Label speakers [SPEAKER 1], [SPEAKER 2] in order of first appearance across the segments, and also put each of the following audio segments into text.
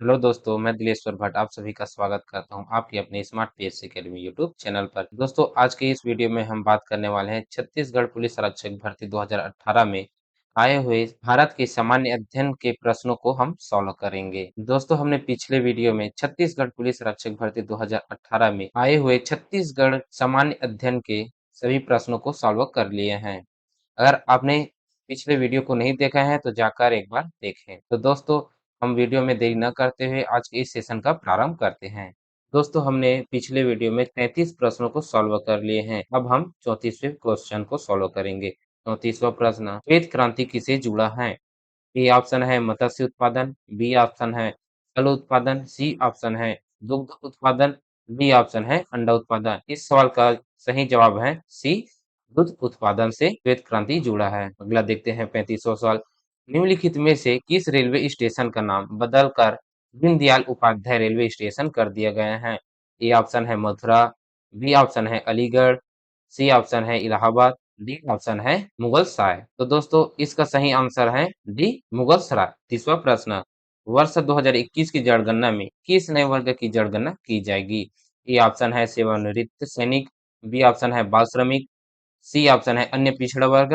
[SPEAKER 1] Hello दोस्तों, मैं दिलेश्वर भट्ट आप सभी का स्वागत करता हूं आपकी अपने smart PSC academy YouTube channel पर। दोस्तों, आज के इस वीडियो में हम बात करने वाले हैं छत्तीसगढ़ पुलिस आरक्षक भर्ती 2018 में आए हुए भारत के सामान्य अध्ययन के प्रश्नों को हम सॉल्व करेंगे। दोस्तों, हमने पिछले वीडियो में छत्तीसगढ़ पुलिस आरक्षक भर्ती 2018 में आए हुए छत्तीसगढ़ सामान्य अध्ययन के सभी प्रश्नों को सॉल्व कर लिए हैं। अगर आपने पिछले वीडियो को नहीं देखा है तो जाकर एक बार देखें। तो दोस्तों, हम वीडियो में देरी न करते हुए आज के इस सेशन का प्रारंभ करते हैं। दोस्तों, हमने पिछले वीडियो में 33 प्रश्नों को सॉल्व कर लिए हैं। अब हम 34वें क्वेश्चन को सॉल्व करेंगे। 34वां प्रश्न, श्वेत क्रांति किसे जुड़ा है? ए ऑप्शन है मत्स्य उत्पादन, बी ऑप्शन है फल उत्पादन, सी ऑप्शन है दुग्ध उत्पादन, डी ऑप्शन है अंडा उत्पादन। इस सवाल का सही जवाब है सी, दूध उत्पादन से श्वेत क्रांति जुड़ा है। अगला देखते हैं 35वां सवाल, निम्नलिखित में से किस रेलवे स्टेशन का नाम बदलकर दीनदयाल उपाध्याय रेलवे स्टेशन कर दिया गया है? ए ऑप्शन है मथुरा, बी ऑप्शन है अलीगढ़, सी ऑप्शन है इलाहाबाद, डी ऑप्शन है मुगल सराय। तो दोस्तों, इसका सही आंसर है डी, मुगल सराय। 30वां प्रश्न, वर्ष 2021 की जनगणना में किस नए वर्ग की जनगणना की जाएगी? ए ऑप्शन है सेवानिवृत्त सैनिक, बी ऑप्शन है बाल श्रमिक, सी ऑप्शन है अन्य पिछड़ा वर्ग,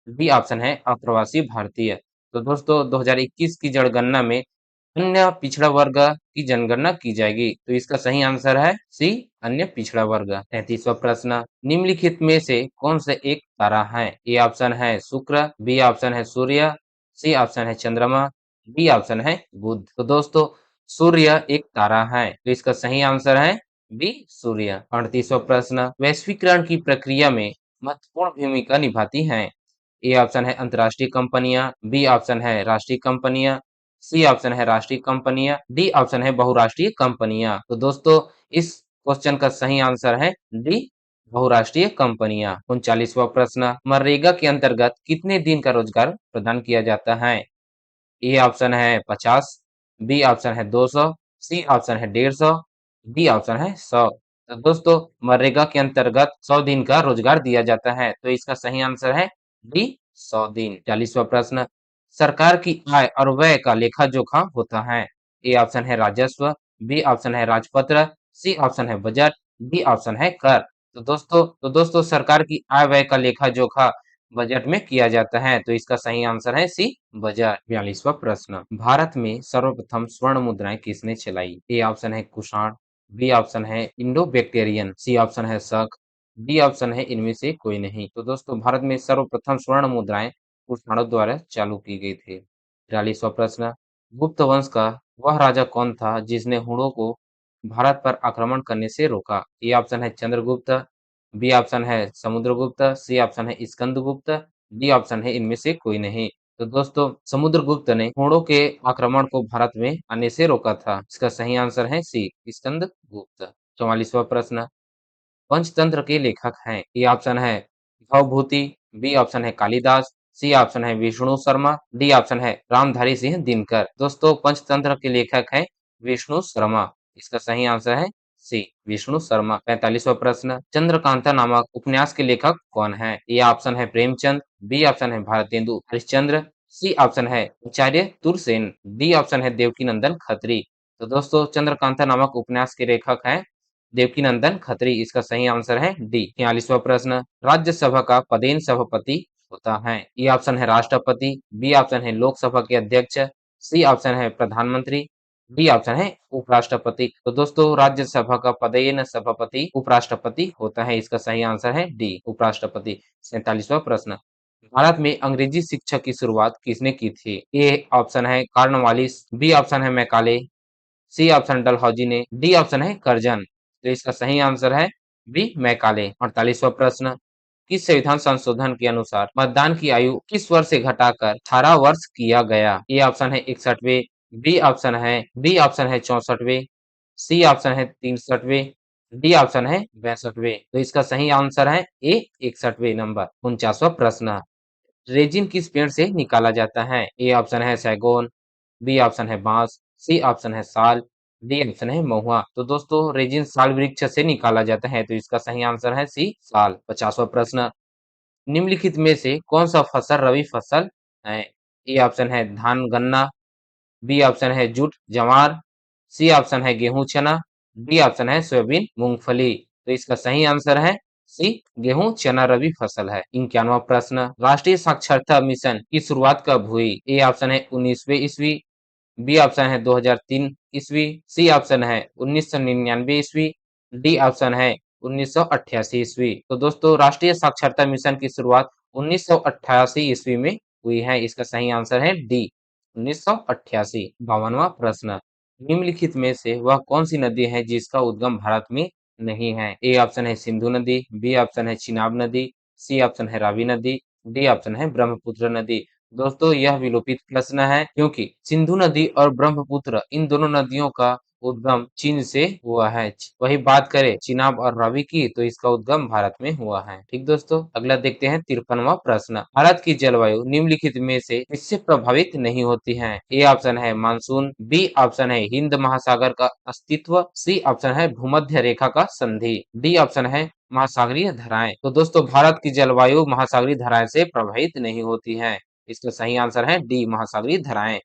[SPEAKER 1] डी ऑप्शन है अप्रवासी भारतीय। तो दोस्तों, 2021 की जनगणना में अन्य पिछड़ा वर्ग की जनगणना की जाएगी। तो इसका सही आंसर है सी, अन्य पिछड़ा वर्ग। 33वां प्रश्न, निम्नलिखित में से कौन से एक तारा है? ए ऑप्शन है शुक्र, बी ऑप्शन है सूर्य, सी ऑप्शन है चंद्रमा, डी ऑप्शन है बुध। तो दोस्तों, सूर्य एक तारा है, तो इसका सही आंसर है बी, सूर्य। 38वां प्रश्न, वैश्वीकरण की प्रक्रिया में महत्वपूर्ण भूमिका निभाती हैं? ए ऑप्शन है अंतर्राष्ट्रीय कंपनियां, बी ऑप्शन है राष्ट्रीय कंपनियां, सी ऑप्शन है राष्ट्रीय कंपनियां, डी ऑप्शन है बहुराष्ट्रीय कंपनियां। तो दोस्तों, इस क्वेश्चन का सही आंसर है डी, बहुराष्ट्रीय कंपनियां। 39वां प्रश्न, मनरेगा के अंतर्गत कितने दिन का रोजगार प्रदान किया जाता है? ए ऑप्शन है 50, बी ऑप्शन है 200, सी ऑप्शन है 150, डी ऑप्शन है 100। तो दोस्तों, मनरेगा के अंतर्गत 100 दिन का रोजगार दिया जाता है, तो इसका सही आंसर है डी, 100 दिन। 40वां प्रश्न, सरकार की आय और व्यय का लेखा जोखा होता है? ए ऑप्शन है राजस्व, बी ऑप्शन है राजपत्र, सी ऑप्शन है बजट, डी ऑप्शन है कर। तो दोस्तों, सरकार की आय व्यय का लेखा जोखा बजट में किया जाता है, तो इसका सही आंसर है सी, बजट। 42वां प्रश्न, भारत में सर्वप्रथम स्वर्ण मुद्राएं किसने चलाई? ए ऑप्शन है कुषाण, बी ऑप्शन है इंडो बैक्टेरियन, सी ऑप्शन है शक, डी ऑप्शन है इनमें से कोई नहीं। तो दोस्तों, भारत में सर्वप्रथम स्वर्ण मुद्राएं कुषाणों द्वारा चालू की गई थी। 43वां प्रश्न, गुप्त वंश का वह राजा कौन था जिसने हुणों को भारत पर आक्रमण करने से रोका? ए ऑप्शन है चंद्रगुप्त, बी ऑप्शन है समुद्रगुप्त, सी ऑप्शन है स्कंदगुप्त, डी ऑप्शन है इनमें से कोई नहीं। तो दोस्तों, समुद्रगुप्त ने हुणों के आक्रमण को भारत में आने से रोका था। इसका सही आंसर है सी, स्कंदगुप्त। 44वां प्रश्न, पंचतंत्र के लेखक हैं? ए ऑप्शन है भवभूति, बी ऑप्शन है कालिदास, सी ऑप्शन है विष्णु शर्मा, डी ऑप्शन है रामधारी सिंह दिनकर। दोस्तों, पंचतंत्र के लेखक हैं विष्णु शर्मा। इसका सही आंसर है सी, विष्णु शर्मा। 45वां प्रश्न, चंद्रकांता नामक उपन्यास के लेखक कौन है? ए ऑप्शन है प्रेमचंद, बी ऑप्शन है भारतेंदु हरिश्चंद्र, सी ऑप्शन है आचार्य तुरसेन, डी ऑप्शन है देवकीनंदन खत्री। तो दोस्तों, चंद्रकांता नामक उपन्यास के लेखक हैं देवकीनंदन खत्री। इसका सही आंसर है डी। 46वां प्रश्न, राज्यसभा का पदेन सभापति होता है? ए ऑप्शन है राष्ट्रपति, बी ऑप्शन है लोकसभा के अध्यक्ष, सी ऑप्शन है प्रधानमंत्री, डी ऑप्शन है उपराष्ट्रपति। तो दोस्तों, राज्यसभा का पदेन सभापति उपराष्ट्रपति होता है। इसका सही आंसर है डी, उपराष्ट्रपति। 47वां प्रश्न, भारत में अंग्रेजी शिक्षा की शुरुआत किसने की थी? ए ऑप्शन है कार्नवालिस, बी ऑप्शन है मैकाले, सी ऑप्शन डलहौजी ने, डी ऑप्शन है कर्जन। तो इसका सही आंसर है बी, मैकाले। 48वां प्रश्न, किस संविधान संशोधन के अनुसार मतदान की आयु किस वर्ष से घटाकर 18 वर्ष किया गया? ए ऑप्शन है 61वें, बी ऑप्शन है 64वें, सी ऑप्शन है 63वें, डी ऑप्शन है 62वें। तो इसका सही आंसर है ए, 61वें नंबर। 49वां प्रश्न, रेजिन किस पेड़ से निकाला जाता है? ए ऑप्शन है सैगोन, बी ऑप्शन है बांस, सी ऑप्शन है साल, डी ऑप्शन है महुआ। तो दोस्तों, रेजिन साल वृक्ष से निकाला जाता है, तो इसका सही आंसर है सी, साल। 50वां प्रश्न, निम्नलिखित में से कौन सा फसल रबी फसल है? ए ऑप्शन है धान गन्ना, बी ऑप्शन है जूट जवार, सी ऑप्शन है गेहूं चना, डी ऑप्शन है सोयाबीन मूंगफली। तो इसका सही आंसर है सी गेहूं चना रबी फसल है। 51वां प्रश्न, राष्ट्रीय साक्षरता मिशन की शुरुआत कब हुई? ए ऑप्शन है 19वीं ईस्वी, बी ऑप्शन है 2003 ईस्वी, सी ऑप्शन है 1999 ईस्वी, डी ऑप्शन है 1988 ईस्वी। तो दोस्तों राष्ट्रीय साक्षरता मिशन की शुरुआत 1988 ईस्वी में हुई है। इसका सही आंसर है डी 1988। 52वां प्रश्न, निम्नलिखित में से वह कौन सी नदी है जिसका उद्गम भारत में नहीं है? ए ऑप्शन है सिंधु नदी, बी ऑप्शन है चिनाब नदी, सी ऑप्शन है रावी नदी, डी ऑप्शन है ब्रह्मपुत्र नदी। दोस्तों यह विलोपित प्रश्न है क्योंकि सिंधु नदी और ब्रह्मपुत्र इन दोनों नदियों का उद्गम चीन से हुआ है। वही बात करें चिनाब और रावी की तो इसका उद्गम भारत में हुआ है। ठीक दोस्तों, अगला देखते हैं 53वां प्रश्न, भारत की जलवायु निम्नलिखित में से किससे प्रभावित नहीं होती है? ए ऑप्शन है मानसून, बी ऑप्शन है हिंद महासागर का अस्तित्व, सी ऑप्शन है भूमध्य रेखा का संधि, डी ऑप्शन है महासागरीय धाराएं। तो दोस्तों भारत की जलवायु महासागरीय धाराएं से प्रभावित नहीं होती है। इसका सही आंसर है डी महासागरीय धाराएं।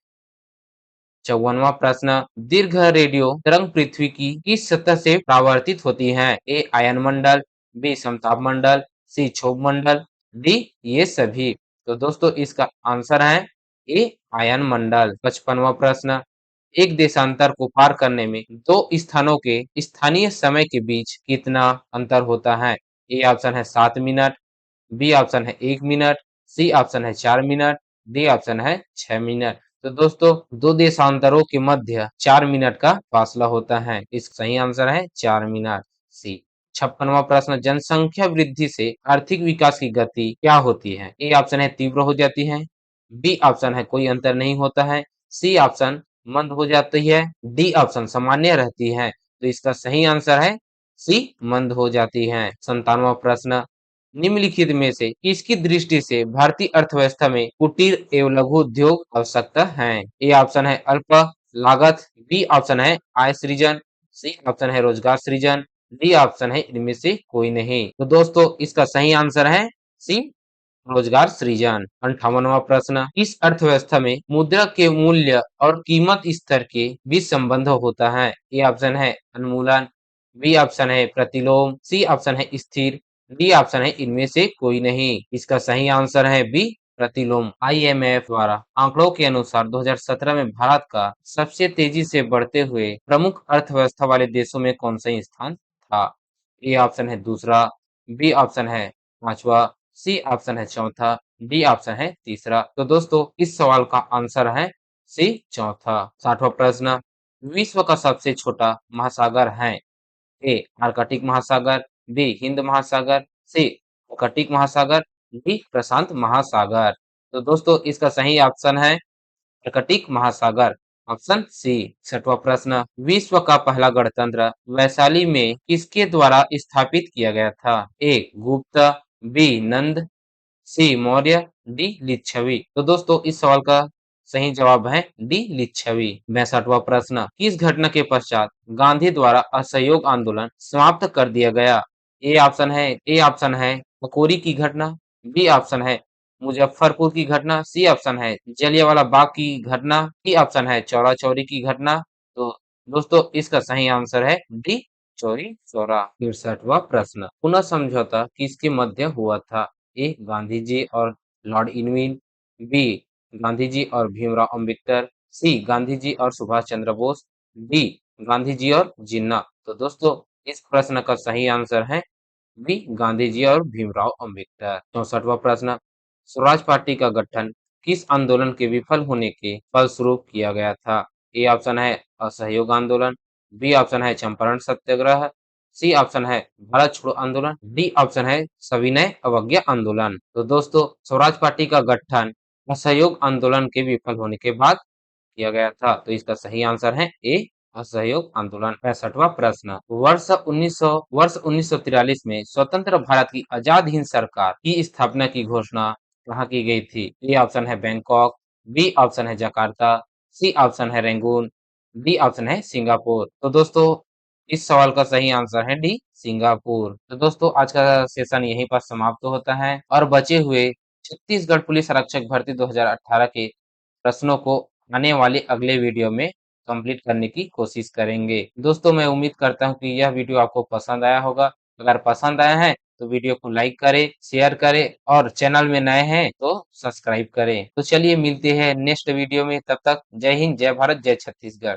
[SPEAKER 1] 54वां प्रश्न, दीर्घ रेडियो तरंग पृथ्वी की किस सतह से परावर्तित होती है? ए आयन मंडल, बी समताप मंडल, सी क्षोभ मंडल, डी ये सभी। तो दोस्तों इसका आंसर है ए आयन मंडल। 55वां प्रश्न, एक देशांतर को पार करने में दो स्थानों के स्थानीय समय के बीच कितना अंतर होता है? ए ऑप्शन है 7 मिनट, बी ऑप्शन है 1 मिनट, सी ऑप्शन है 4 मिनट, डी ऑप्शन है 6 मिनट। तो दोस्तों दो देशांतरों के मध्य 4 मिनट का फासला होता है। इसका सही आंसर है 4 मिनट, सी। 56वां प्रश्न, जनसंख्या वृद्धि से आर्थिक विकास की गति क्या होती है? ए ऑप्शन है तीव्र हो जाती है, बी ऑप्शन है कोई अंतर नहीं होता है, सी ऑप्शन मंद हो जाती है, डी ऑप्शन सामान्य रहती है। तो इसका सही आंसर है सी मंद हो जाती है। 57वां प्रश्न, निम्नलिखित में से किसकी दृष्टि से भारतीय अर्थव्यवस्था में कुटीर एवं लघु उद्योग आवश्यकता है? ए ऑप्शन है अल्प लागत, बी ऑप्शन है आय सृजन, सी ऑप्शन है रोजगार सृजन, डी ऑप्शन है इनमें से कोई नहीं। तो दोस्तों इसका सही आंसर है सी रोजगार सृजन। 58वां प्रश्न, इस अर्थव्यवस्था में मुद्रा के मूल्य और कीमत स्तर के बीच संबंध होता है? ए ऑप्शन है उन्मूलन, बी ऑप्शन है प्रतिलोम, सी ऑप्शन है स्थिर, डी ऑप्शन है इनमें से कोई नहीं। इसका सही आंसर है बी प्रतिलोम। आईएमएफ द्वारा आंकड़ों के अनुसार 2017 में भारत का सबसे तेजी से बढ़ते हुए प्रमुख अर्थव्यवस्था वाले देशों में कौन सा स्थान था? ए ऑप्शन है दूसरा, बी ऑप्शन है पांचवा, सी ऑप्शन है चौथा, डी ऑप्शन है तीसरा। तो दोस्तों इस सवाल का आंसर है सी चौथा। 60वां प्रश्न, विश्व का सबसे छोटा महासागर है? ए आर्कटिक महासागर, बी हिंद महासागर, सी आर्कटिक महासागर, डी प्रशांत महासागर। तो दोस्तों इसका सही ऑप्शन है आर्कटिक महासागर, ऑप्शन सी। 6वां प्रश्न, विश्व का पहला गणतंत्र वैशाली में किसके द्वारा स्थापित किया गया था? ए गुप्त, बी नंद, सी मौर्य, डी लिच्छवी। तो दोस्तों इस सवाल का सही जवाब है डी लिच्छवी। 62वां प्रश्न, किस घटना के पश्चात गांधी द्वारा असहयोग आंदोलन समाप्त कर दिया गया? ए ऑप्शन है मकोरी की घटना, बी ऑप्शन है मुजफ्फरपुर की घटना, सी ऑप्शन है जलियांवाला बाग की घटना, डी ऑप्शन है चौरा चौरी की घटना। तो दोस्तों इसका सही आंसर है डी चौरी चौरा। 63वां प्रश्न, पुनः समझौता किसके मध्य हुआ था? ए गांधी जी और Lord Irwin, B Gandhi ji और भीमराव अंबेडकर, सी गांधी जी और सुभाष चंद्र बोस, डी गांधी जी और जिन्ना। तो दोस्तों इस प्रश्न का सही आंसर है बी गांधी जी और भीमराव अंबेडकर। 64वां प्रश्न, स्वराज पार्टी का गठन किस आंदोलन के विफल होने के फलस्वरूप किया गया था? ए ऑप्शन है असहयोग आंदोलन, बी ऑप्शन है चंपारण सत्याग्रह, सी ऑप्शन है भारत छोड़ो आंदोलन, डी ऑप्शन है सविनय अवज्ञा आंदोलन। तो दोस्तों स्वराज पार्टी का गठन असहयोग आंदोलन के विफल होने के बाद किया गया था। तो इसका सही आंसर है ए असहयोग आंदोलन। 65वां प्रश्न, वर्ष 1943 में स्वतंत्र भारत की आजाद हिंद सरकार की स्थापना की घोषणा कहाँ की गई थी? ए ऑप्शन है बैंकॉक, बी ऑप्शन है जकार्ता, सी ऑप्शन है रंगून, डी ऑप्शन है सिंगापुर। तो दोस्तों इस सवाल का सही आंसर है डी सिंगापुर। तो दोस्तों आज का सेशन यहीं पर समाप्त होता है और बचे हुए छत्तीसगढ़ पुलिस आरक्षक भर्ती 2018 के प्रश्नों को आने वाले अगले वीडियो में कंप्लीट करने की कोशिश करेंगे। दोस्तों मैं उम्मीद करता हूँ कि यह वीडियो आपको पसंद आया होगा। अगर पसंद आया है तो वीडियो को लाइक करें, शेयर करें और चैनल में नए हैं तो सब्सक्राइब करें। तो चलिए मिलते हैं नेक्स्ट वीडियो में, तब तक जय हिंद, जय भारत, जय छत्तीसगढ़।